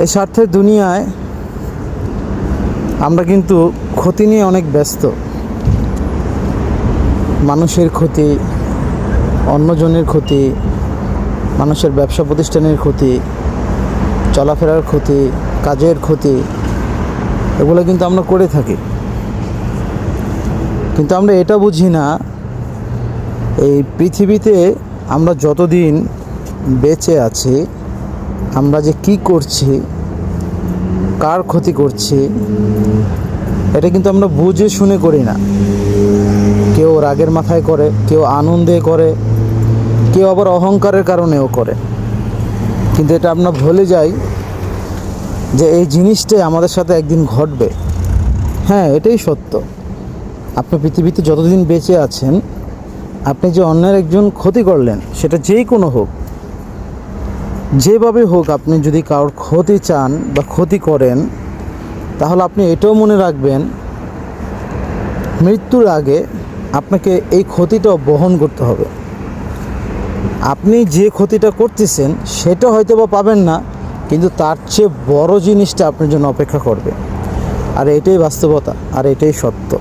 এই স্বার্থের দুনিয়ায় আমরা কিন্তু ক্ষতি নিয়ে অনেক ব্যস্ত। মানুষের ক্ষতি, অন্যজনের ক্ষতি, মানুষের ব্যবসা প্রতিষ্ঠানের ক্ষতি, চলাফেরার ক্ষতি, কাজের ক্ষতি, এগুলো কিন্তু আমরা করে থাকি। কিন্তু আমরা এটা বুঝি না, এই পৃথিবীতে আমরা যতদিন বেঁচে আছি, আমরা যে কি করছি, কার ক্ষতি করছি, এটা কিন্তু আমরা বুঝে শুনে করি না। কেউ রাগের মাথায় করে, কেউ আনন্দে করে, কেউ আবার অহংকারের কারণেও করে। কিন্তু এটা আমরা ভুলে যাই যে এই জিনিসটাই আমাদের সাথে একদিন ঘটবে। হ্যাঁ, এটাই সত্য। আপনি পৃথিবীতে যতদিন বেঁচে আছেন, আপনি যে অন্যের একজন ক্ষতি করলেন, সেটা যেই কোনো হোক, যেভাবে হোক, আপনি যদি কারোর ক্ষতি চান বা ক্ষতি করেন, তাহলে আপনি এটাও মনে রাখবেন, মৃত্যুর আগে আপনাকে এই ক্ষতিটাও বহন করতে হবে। আপনি যে ক্ষতিটা করতেছেন সেটা হয়তো বা পাবেন না, কিন্তু তার চেয়ে বড় জিনিসটা আপনার জন্য অপেক্ষা করবে। আর এটাই বাস্তবতা, আর এটাই সত্য।